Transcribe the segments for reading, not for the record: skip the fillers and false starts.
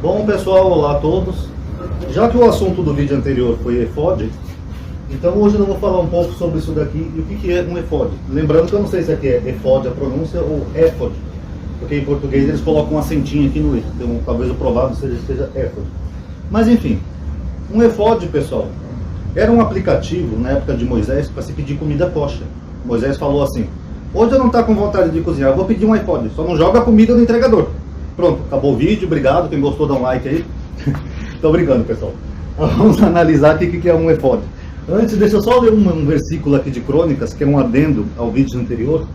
Bom pessoal, olá a todos. Já que o assunto do vídeo anterior foi efod, então hoje eu vou falar um pouco sobre isso daqui e o que é um efod. Lembrando que eu não sei se aqui é efod a pronúncia ou éfod, porque em português eles colocam um acentinho aqui no i, então talvez o provável seja éfod. Mas enfim, um efod, pessoal, era um aplicativo na época de Moisés para se pedir comida kosher. Moisés falou assim: hoje eu não estou com vontade de cozinhar, eu vou pedir um iPod, só não joga a comida no entregador. Pronto, acabou o vídeo, obrigado, quem gostou dá um like aí. Tô brincando, pessoal. Vamos analisar aqui o que é um efod. Antes, deixa eu só ler um versículo aqui de Crônicas, que é um adendo ao vídeo anterior.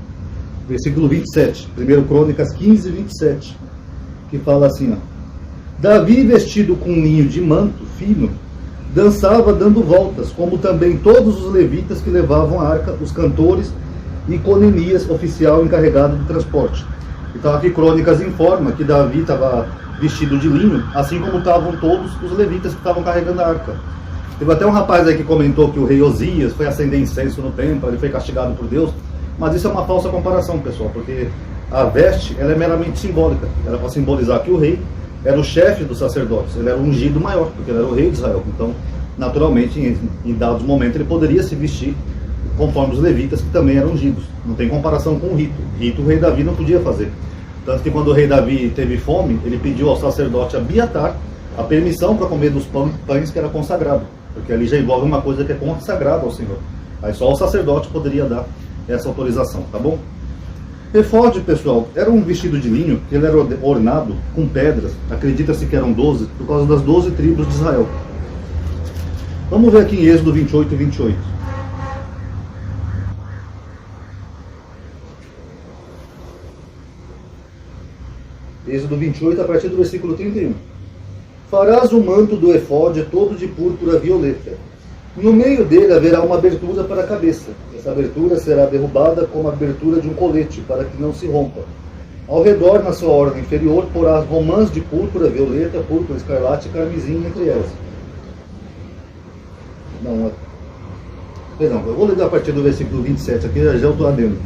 Versículo 27, 1 Crônicas 15, 27, que fala assim, ó: Davi, vestido com um linho de manto fino, dançava dando voltas, como também todos os levitas que levavam a arca, os cantores e Conenias, oficial encarregado do transporte. Então aqui Crônicas informa que Davi estava vestido de linho, assim como estavam todos os levitas que estavam carregando a arca. Teve até um rapaz aí que comentou que o rei Osias foi acender incenso no templo, ele foi castigado por Deus, mas isso é uma falsa comparação, pessoal, porque a veste ela é meramente simbólica, era para simbolizar que o rei era o chefe dos sacerdotes, ele era o ungido maior, porque ele era o rei de Israel. Então, naturalmente, em dados momentos, ele poderia se vestir conforme os levitas, que também eram ungidos. Não tem comparação com o rito. O rei Davi não podia fazer. Tanto que quando o rei Davi teve fome, ele pediu ao sacerdote Abiatar a permissão para comer dos pães que era consagrado, porque ali já envolve uma coisa que é consagrada ao Senhor. Aí só o sacerdote poderia dar essa autorização, tá bom? Efod, pessoal, era um vestido de linho que ele era ornado com pedras, acredita-se que eram 12, por causa das 12 tribos de Israel. Vamos ver aqui em Êxodo 28 e 28. Êxodo 28, a partir do versículo 31. Farás o manto do efode todo de púrpura violeta. No meio dele haverá uma abertura para a cabeça. Essa abertura será derrubada como a abertura de um colete, para que não se rompa. Ao redor, na sua orla inferior, porás romãs de púrpura violeta, púrpura escarlate e carmesim entre elas. Perdão, eu vou ler a partir do versículo 27, aqui já estou adendo.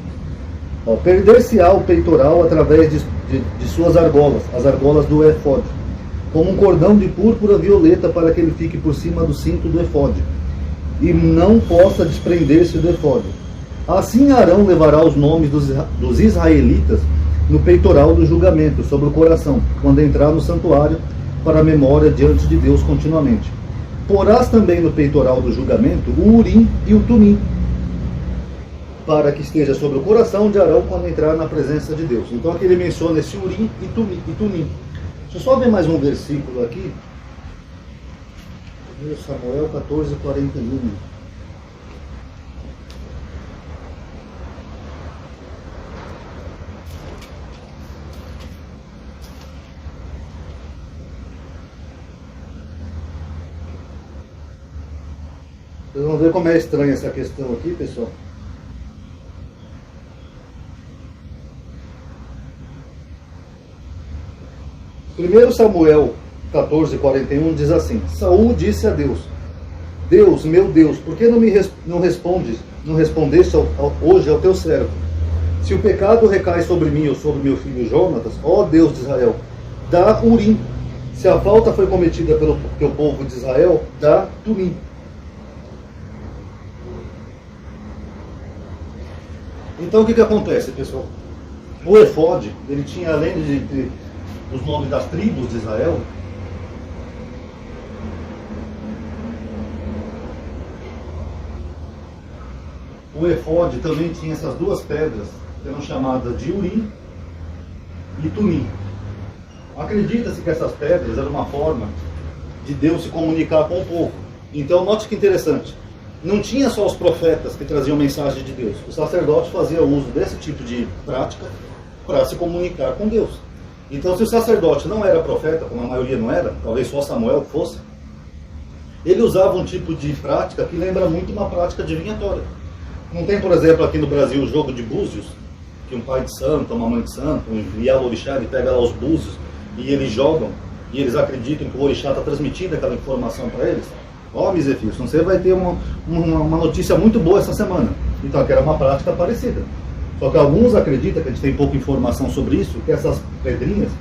Perder-se-á o peitoral através de suas argolas, as argolas do efod, como um cordão de púrpura violeta para que ele fique por cima do cinto do efod, e não possa desprender-se do efod. Assim Arão levará os nomes dos israelitas no peitoral do julgamento, sobre o coração, quando entrar no santuário, para a memória diante de Deus continuamente. Porás também no peitoral do julgamento o Urim e o Tumim, para que esteja sobre o coração de Arão quando entrar na presença de Deus. Então aqui ele menciona esse Urim e Tumim. Deixa eu só ver mais um versículo aqui. 1 Samuel 14, 41. Vocês vão ver como é estranha essa questão aqui, pessoal. 1 Samuel 14, 41 diz assim: Saul disse a Deus: Deus, meu Deus, por que não respondeste hoje ao teu servo? Se o pecado recai sobre mim ou sobre meu filho Jonatas, ó Deus de Israel, dá Urim. Se a falta foi cometida pelo teu povo de Israel, dá Tumim. Então o que acontece, pessoal? O efod, ele tinha, além de os nomes das tribos de Israel, o efod também tinha essas duas pedras, que eram chamadas de Urim e Tumim. Acredita-se que essas pedras eram uma forma de Deus se comunicar com o povo. Então note que interessante, não tinha só os profetas que traziam mensagem de Deus, os sacerdotes faziam uso desse tipo de prática para se comunicar com Deus. Então, se o sacerdote não era profeta, como a maioria não era, talvez só Samuel fosse, ele usava um tipo de prática que lembra muito uma prática divinatória. Não tem, por exemplo, aqui no Brasil o jogo de búzios, que um pai de santo, uma mãe de santo, um Yalorixá, ele pega lá os búzios e eles jogam, e eles acreditam que o orixá está transmitindo aquela informação para eles? Ó, Misefios, você vai ter uma notícia muito boa essa semana. Então, aqui era uma prática parecida. Só que alguns acreditam, que a gente tem pouca informação sobre isso, que essas pedrinhas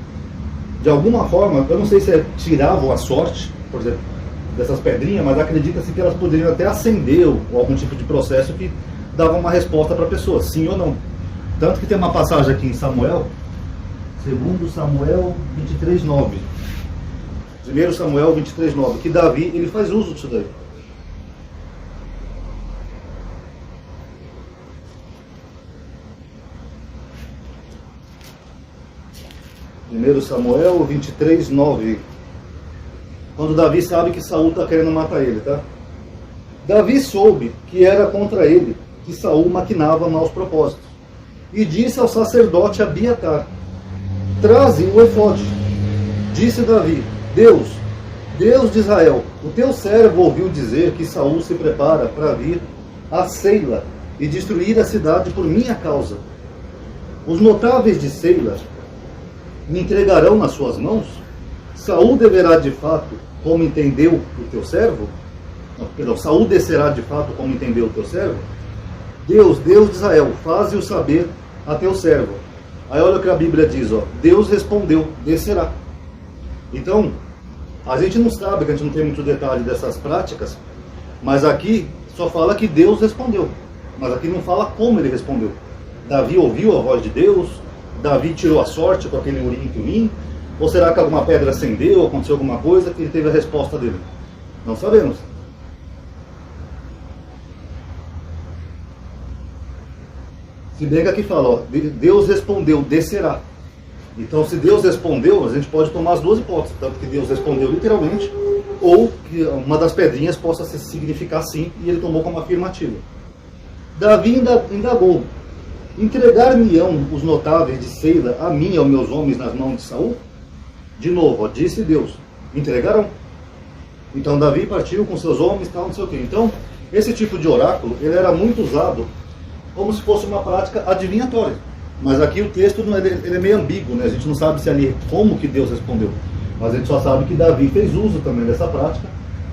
de alguma forma, eu não sei se tiravam a sorte, por exemplo, dessas pedrinhas, mas acredita-se que elas poderiam até acender ou algum tipo de processo que dava uma resposta para a pessoa, sim ou não. Tanto que tem uma passagem aqui em Samuel, 2 Samuel 23:9. 1 Samuel 23:9, que Davi, ele faz uso disso daí. Primeiro Samuel 23:9. Quando Davi sabe que Saul está querendo matar ele, tá? Davi soube que era contra ele que Saul maquinava maus propósitos. E disse ao sacerdote Abiatar: traze o efode. Disse Davi: Deus de Israel, o teu servo ouviu dizer que Saul se prepara para vir a Seila e destruir a cidade por minha causa. Os notáveis de Seila me entregarão nas suas mãos? Saul deverá de fato, como entendeu o teu servo? Saul descerá de fato, como entendeu o teu servo? Deus de Israel, faze-o saber a teu servo. Aí olha o que a Bíblia diz, ó. Deus respondeu, descerá. Então, a gente não sabe, que a gente não tem muito detalhe dessas práticas, mas aqui só fala que Deus respondeu. Mas aqui não fala como ele respondeu. Davi ouviu a voz de Deus? Davi tirou a sorte com aquele urim e tumim? Ou será que alguma pedra acendeu, aconteceu alguma coisa que ele teve a resposta dele? Não sabemos. Se bem que aqui fala, ó, Deus respondeu, descerá. Então, se Deus respondeu, a gente pode tomar as duas hipóteses. Tanto que Deus respondeu literalmente, ou que uma das pedrinhas possa significar sim, e ele tomou como afirmativa. Davi indagou: entregar-me-ão os notáveis de Seila a mim e aos meus homens nas mãos de Saul? De novo, ó, disse Deus: entregarão. Então Davi partiu com seus homens, tal, não sei o quê. Então, esse tipo de oráculo, ele era muito usado como se fosse uma prática adivinhatória. Mas aqui o texto ele é meio ambíguo, né? A gente não sabe se ali como que Deus respondeu. Mas a gente só sabe que Davi fez uso também dessa prática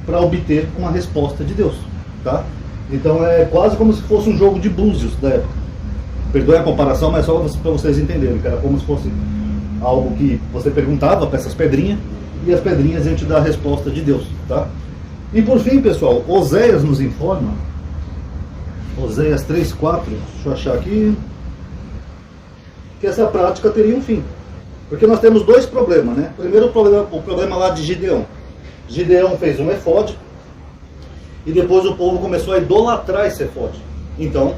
para obter uma resposta de Deus, tá? Então é quase como se fosse um jogo de búzios da época. Perdoe a comparação, mas só para vocês entenderem, que era como se fosse algo que você perguntava para essas pedrinhas, e as pedrinhas iam te dar a resposta de Deus, tá? E por fim, pessoal, Oséias nos informa, Oséias 3:4, deixa eu achar aqui, que essa prática teria um fim. Porque nós temos dois problemas, né? Primeiro o problema lá de Gideão. Gideão fez um efode, e depois o povo começou a idolatrar esse efode. Então,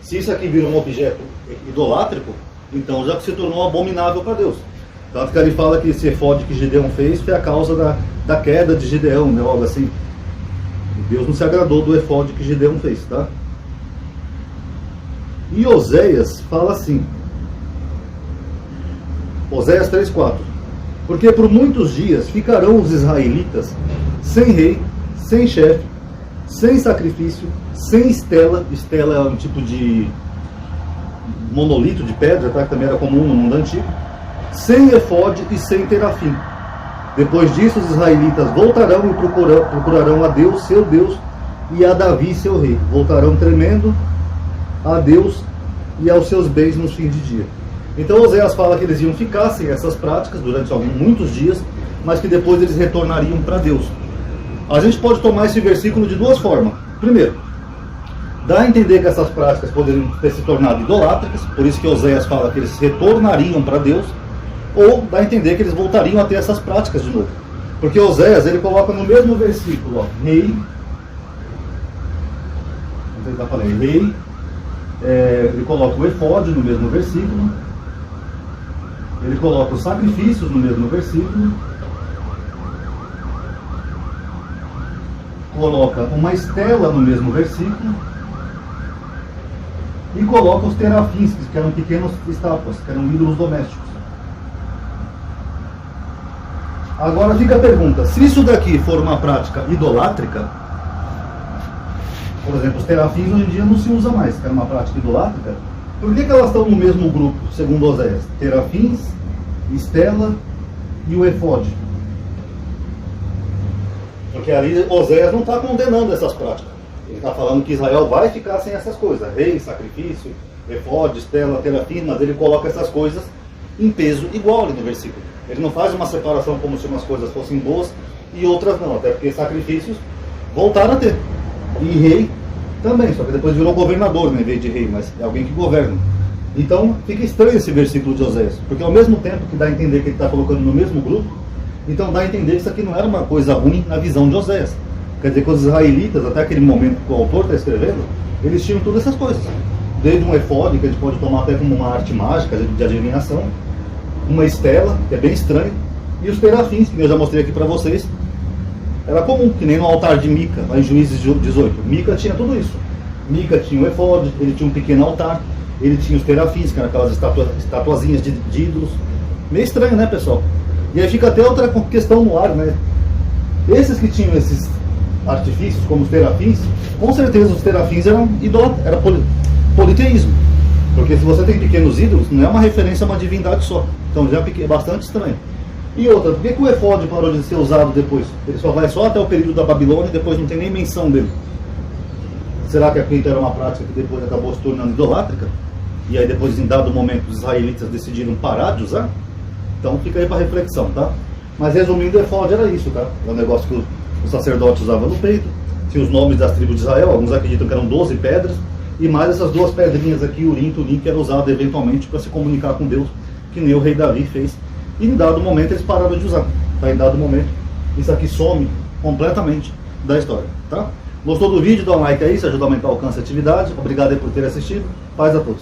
se isso aqui vira um objeto idolátrico, então já se tornou abominável para Deus. Tanto que ele fala que esse efode que Gideão fez foi a causa da queda de Gideão, né? Algo assim. E Deus não se agradou do efode que Gideão fez, tá? E Oséias fala assim, Oséias 3:4: porque por muitos dias ficarão os israelitas sem rei, sem chefe, sem sacrifício, sem estela. Estela é um tipo de monolito de pedra, tá? Que também era comum no mundo antigo. Sem efode e sem terafim. Depois disso os israelitas voltarão e procurarão a Deus, seu Deus, e a Davi, seu rei. Voltarão tremendo a Deus e aos seus bens nos fins de dia. Então Oséias fala que eles iam ficar sem essas práticas durante muitos dias, mas que depois eles retornariam para Deus. A gente pode tomar esse versículo de duas formas. Primeiro, dá a entender que essas práticas poderiam ter se tornado idolátricas, por isso que Oséias fala que eles retornariam para Deus, ou dá a entender que eles voltariam a ter essas práticas de novo. Porque Oséias, ele coloca no mesmo versículo, ó, rei, não sei se está falando, rei, ele coloca o efode no mesmo versículo, ele coloca os sacrifícios no mesmo versículo, coloca uma estela no mesmo versículo e coloca os terafins, que eram pequenas estátuas, que eram ídolos domésticos. Agora fica a pergunta: se isso daqui for uma prática idolátrica, por exemplo, os terafins hoje em dia não se usa mais, que era uma prática idolátrica, por que elas estão no mesmo grupo, segundo Oséias? Terafins, estela e o efode. Porque ali Oséias não está condenando essas práticas. Ele está falando que Israel vai ficar sem essas coisas, rei, sacrifício, efode, estela, terafim, mas ele coloca essas coisas em peso igual ali no versículo. Ele não faz uma separação como se umas coisas fossem boas e outras não, até porque sacrifícios voltaram a ter. E rei também, só que depois virou governador, né, em vez de rei, mas é alguém que governa. Então fica estranho esse versículo de Oséias, porque ao mesmo tempo que dá a entender que ele está colocando no mesmo grupo, então dá a entender que isso aqui não era uma coisa ruim na visão de Oséias. Quer dizer que os israelitas, até aquele momento que o autor está escrevendo, eles tinham todas essas coisas. Desde um efode, que a gente pode tomar até como uma arte mágica de adivinhação, uma estela, que é bem estranho, e os terafins, que eu já mostrei aqui para vocês, era comum, que nem no altar de Mica, lá em Juízes 18. Mica tinha tudo isso. Mica tinha o efode, ele tinha um pequeno altar, ele tinha os terafins, que eram aquelas estatuazinhas de ídolos. Meio estranho, né, pessoal? E aí fica até outra questão no ar, né? Esses que tinham esses artifícios, como os terafins, com certeza os terafins eram era politeísmo. Porque se você tem pequenos ídolos, não é uma referência a uma divindade só. Então já é bastante estranho. E outra, por que o efode parou de ser usado depois? Ele só vai só até o período da Babilônia e depois não tem nem menção dele. Será que aquilo era uma prática que depois acabou se tornando idolátrica? E aí depois, em dado momento, os israelitas decidiram parar de usar? Então fica aí para reflexão, tá? Mas resumindo, o efode era isso, tá? É um negócio que os sacerdotes usavam no peito, tinha os nomes das tribos de Israel, alguns acreditam que eram 12 pedras, e mais essas duas pedrinhas aqui, Urim e Tumim, que era usado eventualmente para se comunicar com Deus, que nem o rei Davi fez. E em dado momento eles pararam de usar. Tá? Em dado momento, isso aqui some completamente da história, tá? Gostou do vídeo? Dá um like aí, isso ajuda a aumentar o alcance e a atividade. Obrigado aí por ter assistido. Paz a todos.